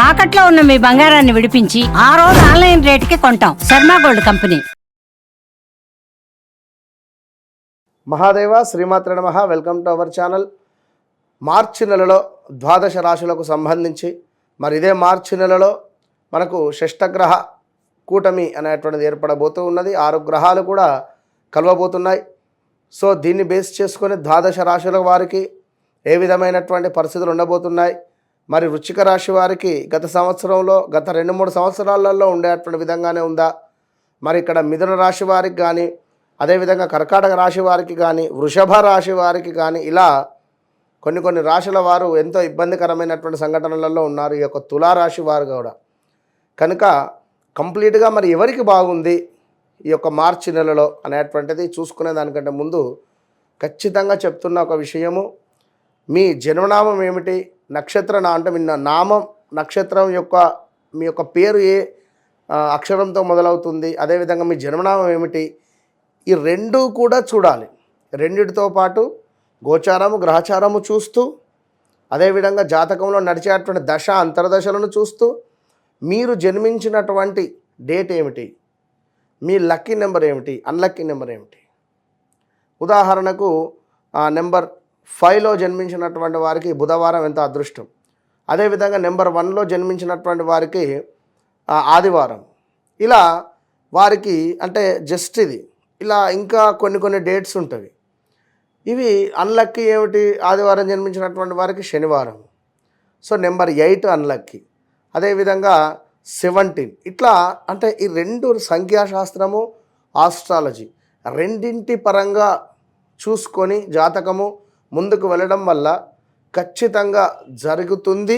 తాకట్లో ఉన్న మీ బంగారాన్ని విడిపించి ఆ రోజు ఆన్లైన్ రేటుకి కొంటాం. Sharma gold company. మహాదేవ శ్రీమాత్ర నమః. Welcome to our channel. March నెలలో ద్వాదశ రాశులకు సంబంధించి మరి ఇదే మార్చి నెలలో మనకు షష్టగ్రహ కూటమి అనేటువంటిది ఏర్పడబోతూ ఉన్నది. 6 గ్రహాలు కూడా కలవబోతున్నాయి. సో దీన్ని బేస్ చేసుకొని ద్వాదశ రాశుల వారికి ఏ విధమైనటువంటి పరిస్థితులు ఉండబోతున్నాయి, మరి వృశ్చిక రాశి వారికి గత సంవత్సరంలో గత 2-3 సంవత్సరాలలో ఉండేటువంటి విధంగానే ఉందా, మరి ఇక్కడ మిథున రాశి వారికి కానీ, అదేవిధంగా కర్కాటక రాశి వారికి కానీ, వృషభ రాశి వారికి కానీ, ఇలా కొన్ని రాశుల వారు ఎంతో ఇబ్బందికరమైనటువంటి సంఘటనలలో ఉన్నారు. ఈ యొక్క తులారాశి వారు కూడా కనుక కంప్లీట్గా మరి ఎవరికి బాగుంది ఈ యొక్క మార్చి నెలలో అనేటువంటిది చూసుకునే దానికంటే ముందు ఖచ్చితంగా చెప్తున్న ఒక విషయము, మీ జన్మనామం ఏమిటి, నక్షత్ర అంటే మీ నామం నక్షత్రం యొక్క మీ యొక్క పేరు ఏ అక్షరంతో మొదలవుతుంది, అదేవిధంగా మీ జన్మనామం ఏమిటి, ఈ రెండూ కూడా చూడాలి. రెండిటితో పాటు గోచారము గ్రహచారము చూస్తూ, అదేవిధంగా జాతకంలో నడిచేటువంటి దశ అంతర్దశలను చూస్తూ, మీరు జన్మించినటువంటి డేట్ ఏమిటి, మీ లక్కీ నెంబర్ ఏమిటి, అన్లక్కీ నెంబర్ ఏమిటి. ఉదాహరణకు నెంబర్ 5లో జన్మించినటువంటి వారికి బుధవారం ఎంత అదృష్టం, అదేవిధంగా నెంబర్ 1లో జన్మించినటువంటి వారికి ఆదివారం. ఇలా వారికి అంటే జస్ట్ ఇది ఇలా ఇంకా కొన్ని డేట్స్ ఉంటుంది. ఇవి అన్లక్కీ ఏమిటి, ఆదివారం జన్మించినటువంటి వారికి శనివారం. సో నెంబర్ 8 అన్లక్కీ, అదేవిధంగా 17 ఇట్లా. అంటే ఈ రెండు సంఖ్యాశాస్త్రము ఆస్ట్రాలజీ రెండింటి పరంగా చూసుకొని జాతకము ముందుకు వెళ్ళడం వల్ల ఖచ్చితంగా జరుగుతుంది,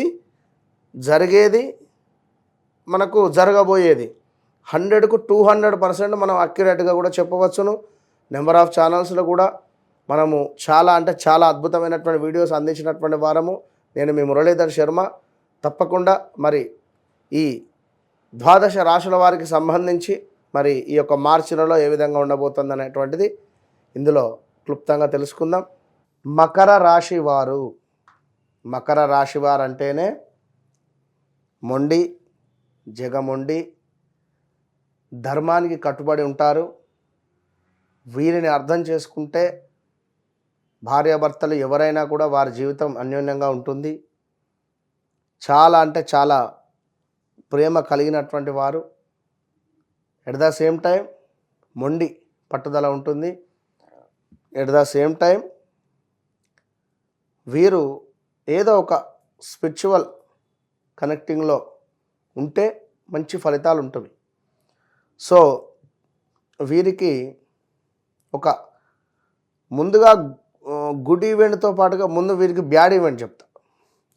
జరిగేది, మనకు జరగబోయేది 100కు 200% మనం అక్యురేట్గా కూడా చెప్పవచ్చును. నెంబర్ ఆఫ్ ఛానల్స్లో కూడా మనము చాలా అద్భుతమైనటువంటి వీడియోస్ అందించినటువంటి వారము. నేను మీ మురళీధర్ శర్మ. తప్పకుండా మరి ఈ ద్వాదశ రాశుల వారికి సంబంధించి మరి ఈ యొక్క మార్చి నెలలో ఏ విధంగా ఉండబోతుంది అనేటువంటిది ఇందులో క్లుప్తంగా తెలుసుకుందాం. మకర రాశి వారు, మకర రాశి వారు అంటేనే మొండి, జగమొండి, ధర్మానికి కట్టుబడి ఉంటారు. వీరిని అర్థం చేసుకుంటే భార్యాభర్తలు ఎవరైనా కూడా వారి జీవితం అన్యోన్యంగా ఉంటుంది. చాలా ప్రేమ కలిగినటువంటి వారు. ఎట్ ద సేమ్ టైం మొండి పట్టుదల ఉంటుంది. ఎట్ ద సేమ్ టైం వీరు ఏదో ఒక స్పిరిచువల్ కనెక్టింగ్లో ఉంటే మంచి ఫలితాలు ఉంటుంది. సో వీరికి ఒక ముందుగా గుడ్ ఈవెంట్తో పాటుగా ముందు వీరికి బ్యాడ్ ఈవెంట్ చెప్తా.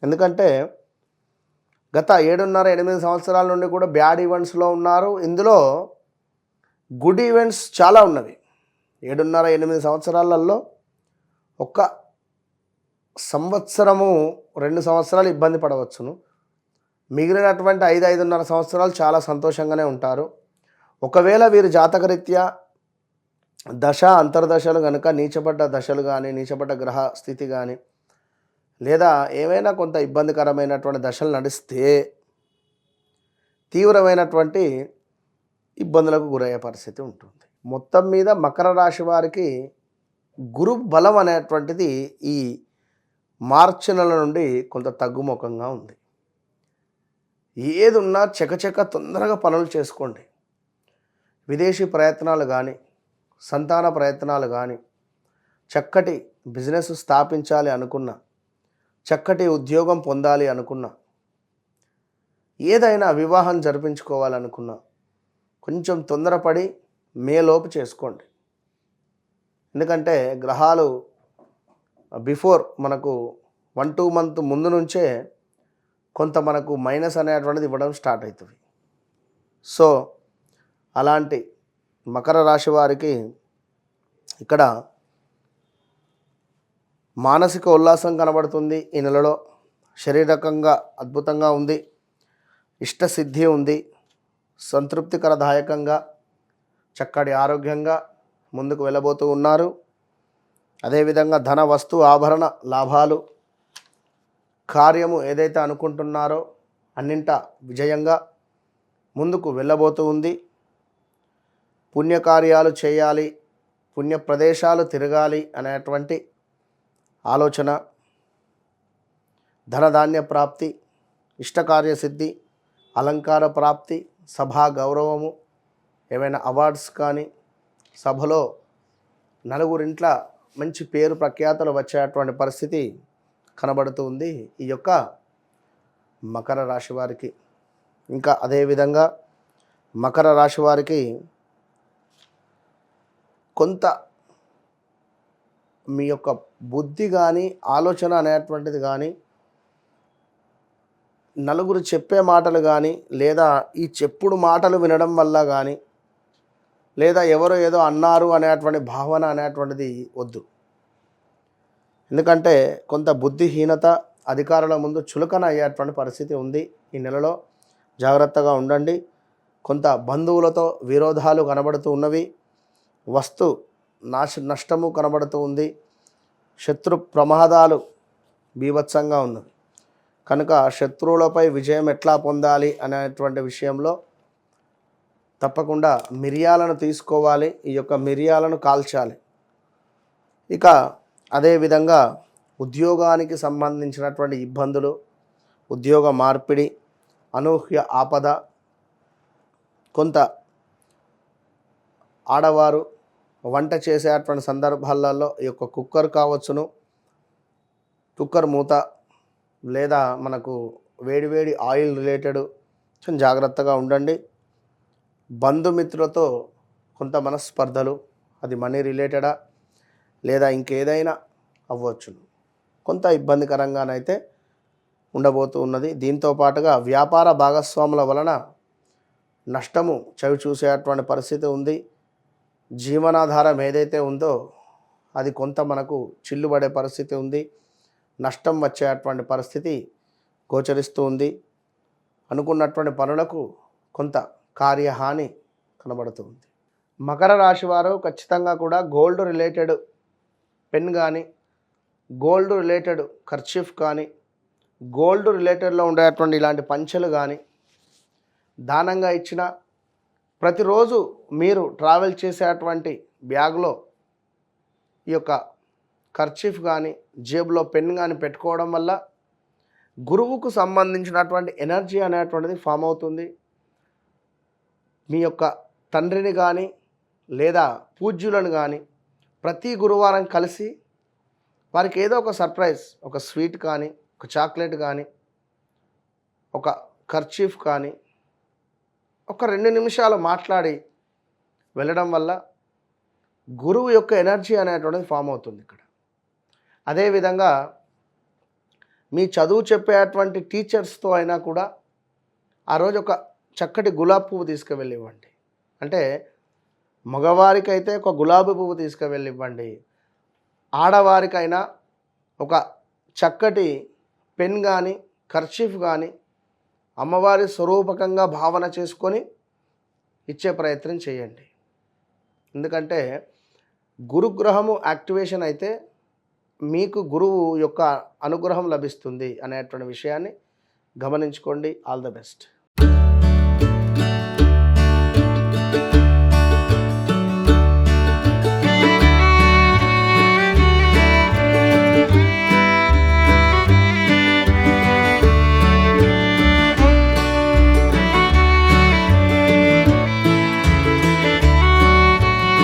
ఎందుకంటే గత 7.5-8 సంవత్సరాల నుండి కూడా బ్యాడ్ ఈవెంట్స్లో ఉన్నారు. ఇందులో గుడ్ ఈవెంట్స్ చాలా ఉన్నవి. 7.5-8 సంవత్సరాలలో ఒక సంవత్సరము 2 సంవత్సరాలు ఇబ్బంది పడవచ్చును. మిగిలినటువంటి 5-5.5 సంవత్సరాలు చాలా సంతోషంగానే ఉంటారు. ఒకవేళ వీరు జాతకరీత్యా దశ అంతర్దశలు కనుక నీచపడ్డ దశలు కానీ, నీచపడ్డ గ్రహ స్థితి కానీ, లేదా ఏమైనా కొంత ఇబ్బందికరమైనటువంటి దశలు నడిస్తే తీవ్రమైనటువంటి ఇబ్బందులకు గురయ్యే పరిస్థితి ఉంటుంది. మొత్తం మీద మకర రాశి వారికి గురు బలం అనేటువంటిది ఈ మార్చి నెల నుండి కొంత తగ్గుముఖంగా ఉంది. ఏది ఉన్నా చకచక తొందరగా పనులు చేసుకోండి. విదేశీ ప్రయత్నాలు కానీ, సంతాన ప్రయత్నాలు కానీ, చక్కటి బిజినెస్ స్థాపించాలి అనుకున్న, చక్కటి ఉద్యోగం పొందాలి అనుకున్నా, ఏదైనా వివాహం జరిపించుకోవాలనుకున్నా కొంచెం తొందరపడి మేలోపు చేసుకోండి. ఎందుకంటే గ్రహాలు బిఫోర్ మనకు 1-2 మంత్ ముందు నుంచే కొంత మనకు మైనస్ అనేటువంటిది ఇవ్వడం స్టార్ట్ అవుతుంది. సో అలాంటి మకర రాశి వారికి ఇక్కడ మానసిక ఉల్లాసం కనబడుతుంది. ఈ నెలలో శారీరకంగా అద్భుతంగా ఉంది, ఇష్టసిద్ధి ఉంది, సంతృప్తికరదాయకంగా చక్కటి ఆరోగ్యంగా ముందుకు వెళ్ళబోతూ ఉన్నారు. అదేవిధంగా ధన వస్తు ఆభరణ లాభాలు, కార్యము ఏదైతే అనుకుంటున్నారో అన్నింట విజయంగా ముందుకు వెళ్ళబోతూ ఉంది. పుణ్యకార్యాలు చేయాలి, పుణ్య ప్రదేశాలు తిరగాలి అనేటువంటి ఆలోచన, ధనధాన్య ప్రాప్తి, ఇష్టకార్యసిద్ధి, అలంకార ప్రాప్తి, సభా గౌరవము, ఏమైనా అవార్డ్స్ కానీ, సభలో నలుగురింట్ల మంచి పేరు ప్రఖ్యాతలు వచ్చేటువంటి పరిస్థితి కనబడుతూ ఉంది ఈ యొక్క మకర రాశి వారికి. ఇంకా అదేవిధంగా మకర రాశి వారికి కొంత మీ యొక్క బుద్ధి కానీ ఆలోచన అనేటువంటిది కానీ, నలుగురు చెప్పే మాటలు కానీ, లేదా ఈ చెప్పుడు మాటలు వినడం వల్ల కానీ, లేదా ఎవరో ఏదో అన్నారు అనేటువంటి భావన అనేటువంటిది వద్దు. ఎందుకంటే కొంత బుద్ధిహీనత, అధికారుల ముందు చులకన అయ్యేటువంటి పరిస్థితి ఉంది. ఈ నెలలో జాగ్రత్తగా ఉండండి. కొంత బంధువులతో విరోధాలు కనబడుతూ ఉన్నవి. వస్తు నష్టము కనబడుతూ ఉంది. శత్రు ప్రమాదాలు బీభత్సంగా ఉన్నవి. కనుక శత్రువులపై విజయం ఎట్లా పొందాలి అనేటువంటి విషయంలో తప్పకుండా మిరియాలను తీసుకోవాలి. ఈ యొక్క మిరియాలను కాల్చాలి. ఇక అదేవిధంగా ఉద్యోగానికి సంబంధించినటువంటి ఇబ్బందులు, ఉద్యోగ మార్పిడి, అనూహ్య ఆపద, కొంత ఆడవారు వంట చేసేటువంటి సందర్భాలలో ఈ యొక్క కుక్కర్ కావచ్చును, కుక్కర్ మూత, లేదా మనకు వేడివేడి ఆయిల్ రిలేటెడ్ కొంచెం జాగ్రత్తగా ఉండండి. బంధుమిత్రులతో కొంత మనస్పర్ధలు, అది మనీ రిలేటెడా లేదా ఇంకేదైనా అవ్వచ్చును, కొంత ఇబ్బందికరంగానైతే ఉండబోతూ ఉన్నది. దీంతో పాటుగా వ్యాపార భాగస్వాముల వలన నష్టము చవి చూసేటువంటి పరిస్థితి ఉంది. జీవనాధారం ఏదైతే ఉందో అది కొంత మనకు చిల్లుబడే పరిస్థితి ఉంది. నష్టం వచ్చేటువంటి పరిస్థితి గోచరిస్తూ ఉంది. అనుకున్నటువంటి పనులకు కొంత కార్యహాని కనబడుతుంది. మకర రాశి వారు ఖచ్చితంగా కూడా గోల్డ్ రిలేటెడ్ పెన్ కానీ, గోల్డ్ రిలేటెడ్ కర్చీఫ్ కానీ, గోల్డ్ రిలేటెడ్లో ఉండేటువంటి ఇలాంటి పంచెలు కానీ దానంగా ఇచ్చిన, ప్రతిరోజు మీరు ట్రావెల్ చేసేటువంటి బ్యాగ్లో ఈ యొక్క కర్చీఫ్ కానీ, జేబులో పెన్ కానీ పెట్టుకోవడం వల్ల గురువుకు సంబంధించినటువంటి ఎనర్జీ అనేటువంటిది ఫామ్ అవుతుంది. మీ యొక్క తండ్రిని కానీ లేదా పూజ్యులను కానీ ప్రతి గురువారం కలిసి వారికి ఏదో ఒక సర్ప్రైజ్, ఒక స్వీట్ కానీ, ఒక చాక్లెట్ కానీ, ఒక కర్చీఫ్ కానీ, ఒక 2 నిమిషాలు మాట్లాడి వెళ్ళడం వల్ల గురువు యొక్క ఎనర్జీ అనేటువంటిది ఫామ్ అవుతుంది ఇక్కడ. అదేవిధంగా మీ చదువు చెప్పేటువంటి టీచర్స్తో అయినా కూడా ఆ రోజు ఒక చక్కటి గులాబీ పువ్వు తీసుకువెళ్ళి ఇవ్వండి. అంటే మగవారికైతే ఒక గులాబీ పువ్వు తీసుకువెళ్ళి ఇవ్వండి. ఆడవారికైనా ఒక చక్కటి పెన్ కానీ, కర్చీఫ్ కానీ అమ్మవారి స్వరూపకంగా భావన చేసుకొని ఇచ్చే ప్రయత్నం చేయండి. ఎందుకంటే గురుగ్రహము యాక్టివేషన్ అయితే మీకు గురువు యొక్క అనుగ్రహం లభిస్తుంది అనేటువంటి విషయాన్ని గమనించుకోండి. All the best.